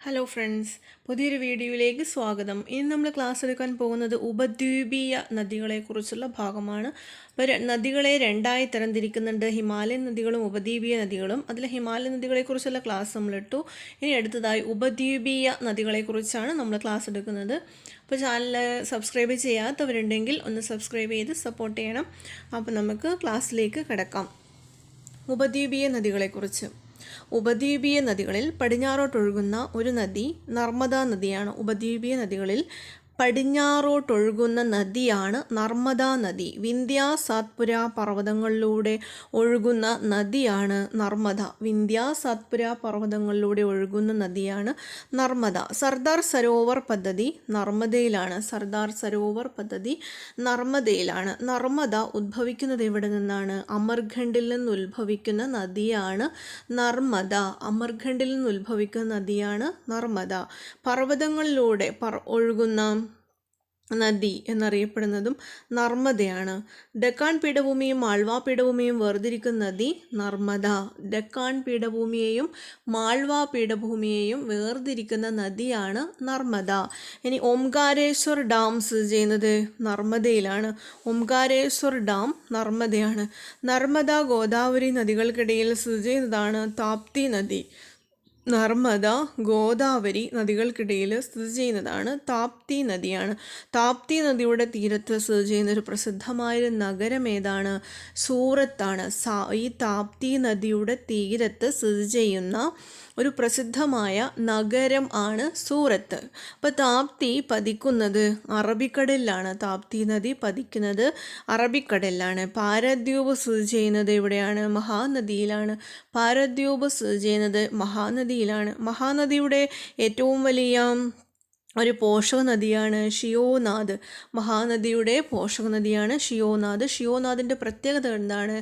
Hello friends, പുതിയൊരു വീഡിയോയിലേക്ക് സ്വാഗതം. ഇനി നമ്മൾ ക്ലാസ് എടുക്കാൻ പോകുന്നത് ഉപദ്വീപീയ നദികളെക്കുറിച്ചുള്ള ഭാഗമാണ്. അപ്പോൾ നദികളെ രണ്ടായി തരംതിരിക്കുന്നുണ്ട്, ഹിമാലയൻ നദികളും ഉപദ്വീപീയ നദികളും. അതിൽ ഹിമാലയൻ നദികളെക്കുറിച്ചുള്ള ക്ലാസ് നമ്മളിട്ടു. ഇനി അടുത്തതായി ഉപദ്വീപീയ നദികളെക്കുറിച്ചാണ് നമ്മൾ ക്ലാസ് എടുക്കുന്നത്. അപ്പോൾ ചാനൽ സബ്സ്ക്രൈബ് ചെയ്യാത്തവരുണ്ടെങ്കിൽ ഒന്ന് സബ്സ്ക്രൈബ് ചെയ്ത് സപ്പോർട്ട് ചെയ്യണം. അപ്പോൾ നമുക്ക് ക്ലാസ്സിലേക്ക് കിടക്കാം. ഉപദ്വീപീയ നദികളെക്കുറിച്ച്. ഉപദ്വീപീയ നദികളിൽ പടിഞ്ഞാറോട്ടൊഴുകുന്ന ഒരു നദി നർമ്മദാ നദിയാണ്. ഉപദ്വീപീയ നദികളിൽ പടിഞ്ഞാറോട്ടൊഴുകുന്ന നദിയാണ് നർമ്മദാ നദി. വിന്ധ്യ സാത്പുര പർവ്വതങ്ങളിലൂടെ ഒഴുകുന്ന നദിയാണ് നർമ്മദ. വിന്ധ്യ സാത്പുര പർവ്വതങ്ങളിലൂടെ ഒഴുകുന്ന നദിയാണ് നർമ്മദ. സർദാർ സരോവർ പദ്ധതി നർമ്മദയിലാണ്. സർദാർ സരോവർ പദ്ധതി നർമ്മദയിലാണ്. നർമ്മദ ഉദ്ഭവിക്കുന്നത് എവിടെ നിന്നാണ്? അമർഖണ്ഡിൽ നിന്ന് ഉത്ഭവിക്കുന്ന നദിയാണ് നർമ്മദ. അമർഖണ്ഡിൽ നിന്ന് ഉത്ഭവിക്കുന്ന നദിയാണ് നർമ്മദ. പർവ്വതങ്ങളിലൂടെ ഒഴുകുന്ന നദി എന്നറിയപ്പെടുന്നതും നർമ്മദയാണ്. ഡെക്കാൻ പീഠഭൂമിയും മാൾവ പീഠഭൂമിയും വേർതിരിക്കുന്ന നദി നർമ്മദ. ഡെക്കാൻ പീഠഭൂമിയെയും മാൾവ പീഠഭൂമിയെയും വേർതിരിക്കുന്ന നദിയാണ് നർമ്മദ. ഇനി ഓംകാരേശ്വർ ഡാം സ്ഥിതി ചെയ്യുന്നത് നർമ്മദയിലാണ്. ഓംകാരേശ്വർ ഡാം നർമ്മദയാണ്. നർമ്മദ ഗോദാവരി നദികൾക്കിടയിൽ സ്ഥിതി ചെയ്യുന്നതാണ് താപ്തി നദി. നർമ്മദ ഗോദാവരി നദികൾക്കിടയിൽ സ്ഥിതി ചെയ്യുന്നതാണ് താപ്തി നദിയാണ്. താപ്തി നദിയുടെ തീരത്ത് സ്ഥിതി ചെയ്യുന്ന ഒരു പ്രസിദ്ധമായൊരു നഗരം ഏതാണ്? സൂറത്താണ്. ഈ താപ്തി നദിയുടെ തീരത്ത് സ്ഥിതി ചെയ്യുന്ന ഒരു പ്രസിദ്ധമായ നഗരം ആണ് സൂറത്ത്. അപ്പോൾ താപ്തി പതിക്കുന്നത് അറബിക്കടലിലാണ്. താപ്തി നദി പതിക്കുന്നത് അറബിക്കടലിലാണ്. പാരദ്വീപ് സ്ഥിതി ചെയ്യുന്നത് എവിടെയാണ്? മഹാനദിയിലാണ്. പാരദ്വീപ് സ്ഥിതി ചെയ്യുന്നത് മഹാനദിയിലാണ്. മഹാനദിയുടെ ഏറ്റവും വലിയ ഒരു പോഷക നദിയാണ് ഷിയോനാഥ്. മഹാനദിയുടെ പോഷക നദിയാണ് ഷിയോനാഥ്. ഷിയോനാഥിൻ്റെ പ്രത്യേകത എന്താണ്?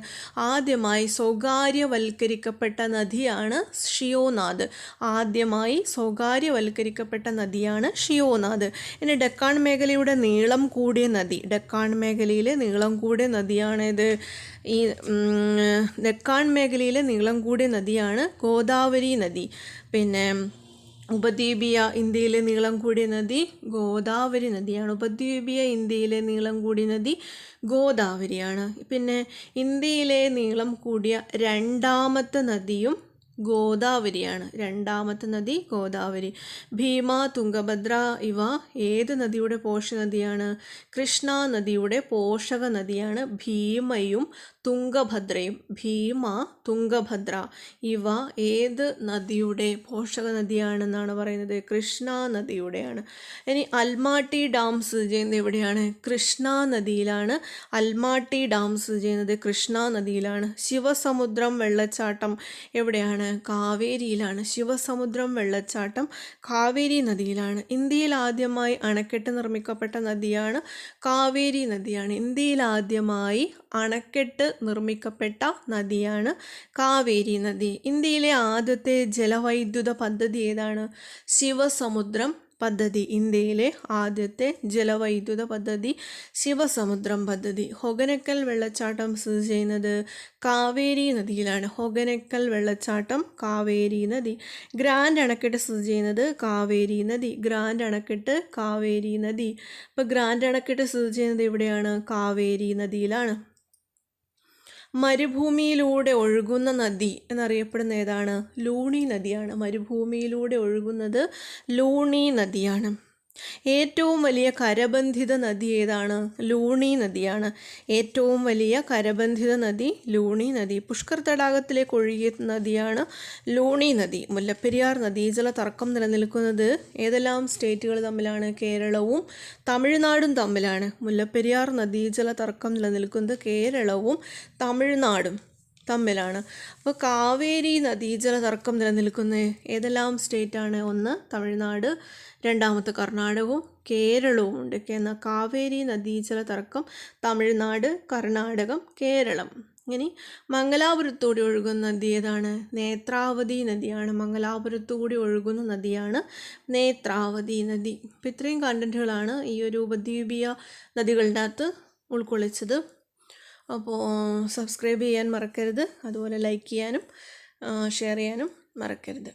ആദ്യമായി സ്വകാര്യവൽക്കരിക്കപ്പെട്ട നദിയാണ് ഷിയോനാഥ്. ആദ്യമായി സ്വകാര്യവൽക്കരിക്കപ്പെട്ട നദിയാണ് ഷിയോനാഥ്. ഇനി ഡെക്കാൻ മേഖലയുടെ നീളം കൂടിയ നദി. ഡെക്കാൻ മേഖലയിലെ നീളം കൂടിയ നദിയാണിത്. ഈ ഡെക്കാൻ മേഖലയിലെ നീളം കൂടിയ നദിയാണ് ഗോദാവരി നദി. പിന്നെ ഉപദ്വീപീയ ഇന്ത്യയിലെ നീളം കൂടിയ നദി ഗോദാവരി നദിയാണ്. ഉപദ്വീപീയ ഇന്ത്യയിലെ നീളം കൂടിയ നദി ഗോദാവരിയാണ്. പിന്നെ ഇന്ത്യയിലെ നീളം കൂടിയ രണ്ടാമത്തെ നദിയും ഗോദാവരിയാണ്. രണ്ടാമത്തെ നദി ഗോദാവരി. ഭീമ, തുംഗഭദ്ര ഇവ ഏത് നദിയുടെ പോഷക നദിയാണ്? കൃഷ്ണ നദിയുടെ പോഷക നദിയാണ് ഭീമയും തുംഗഭദ്രയും. ഭീമ, തുംഗഭദ്ര ഇവ ഏത് നദിയുടെ പോഷക നദിയാണെന്നാണ് പറയുന്നത്? കൃഷ്ണ നദിയുടെയാണ്. ഇനി അൽമാട്ടി ഡാം സ്ഥിതി ചെയ്യുന്നത് എവിടെയാണ്? കൃഷ്ണ നദിയിലാണ്. അൽമാട്ടി ഡാം സ്ഥിതി ചെയ്യുന്നത് കൃഷ്ണ നദിയിലാണ്. ശിവസമുദ്രം വെള്ളച്ചാട്ടം എവിടെയാണ്? കാവേരിയിലാണ്. ശിവസമുദ്രം വെള്ളച്ചാട്ടം കാവേരി നദിയിലാണ്. ഇന്ത്യയിൽ ആദ്യമായി അണക്കെട്ട് നിർമ്മിക്കപ്പെട്ട നദിയാണ് കാവേരി നദിയാണ്. ഇന്ത്യയിൽ ആദ്യമായി അണക്കെട്ട് നിർമ്മിക്കപ്പെട്ട നദിയാണ് കാവേരി നദി. ഇന്ത്യയിലെ ആദ്യത്തെ ജലവൈദ്യുത പദ്ധതി ഏതാണ്? ശിവസമുദ്രം പദ്ധതി. ഇന്ത്യയിലെ ആദ്യത്തെ ജലവൈദ്യുത പദ്ധതി ശിവസമുദ്രം പദ്ധതി. ഹൊഗനക്കൽ വെള്ളച്ചാട്ടം സ്ഥിതി ചെയ്യുന്നത് കാവേരി നദിയിലാണ്. ഹൊഗനക്കൽ വെള്ളച്ചാട്ടം കാവേരി നദി. ഗ്രാൻഡ് അണക്കെട്ട് സ്ഥിതി ചെയ്യുന്നത് കാവേരി നദി. ഗ്രാൻഡ് അണക്കെട്ട് കാവേരി നദി. ഇപ്പോൾ ഗ്രാൻഡ് അണക്കെട്ട് സ്ഥിതി ചെയ്യുന്നത് എവിടെയാണ്? കാവേരി നദിയിലാണ്. മരുഭൂമിയിലൂടെ ഒഴുകുന്ന നദി എന്നറിയപ്പെടുന്ന ഏതാണ്? ലൂണി നദിയാണ്. മരുഭൂമിയിലൂടെ ഒഴുകുന്നത് ലൂണി നദിയാണ്. ഏറ്റവും വലിയ കരബന്ധിത നദി ഏതാണ്? ലൂണി നദിയാണ്. ഏറ്റവും വലിയ കരബന്ധിത നദി ലൂണി നദി. പുഷ്കർ തടാകത്തിലേക്ക് ഒഴുകിയ നദിയാണ് ലൂണി നദി. മുല്ലപ്പെരിയാർ നദീജല തർക്കം നിലനിൽക്കുന്നത് ഏതെല്ലാം സ്റ്റേറ്റുകൾ തമ്മിലാണ്? കേരളവും തമിഴ്നാടും തമ്മിലാണ്. മുല്ലപ്പെരിയാർ നദീജല തർക്കം നിലനിൽക്കുന്നത് കേരളവും തമിഴ്നാടും തമ്മിലാണ്. അപ്പോൾ കാവേരി നദീജല തർക്കം നിലനിൽക്കുന്ന ഏതെല്ലാം സ്റ്റേറ്റാണ്? ഒന്ന് തമിഴ്നാട്, രണ്ടാമത്തെ കർണാടകവും കേരളവും ഉണ്ട്. എന്നാൽ കാവേരി നദീജല തർക്കം തമിഴ്നാട്, കർണാടകം, കേരളം. ഇനി മംഗലാപുരത്തൂടെ ഒഴുകുന്ന നദി ഏതാണ്? നേത്രാവതി നദിയാണ്. മംഗലാപുരത്തൂടെ ഒഴുകുന്ന നദിയാണ് നേത്രാവതി നദി. അപ്പോൾ ഇത്രയും കണ്ടൻറ്റുകളാണ് ഈ ഒരു ഉപദ്വീപീയ നദികളുടെ അകത്ത് ഉൾക്കൊള്ളിച്ചത്. അപ്പോൾ സബ്സ്ക്രൈബ് ചെയ്യാൻ മറക്കരുത്. അതുപോലെ ലൈക്ക് ചെയ്യാനും ഷെയർ ചെയ്യാനും മറക്കരുത്.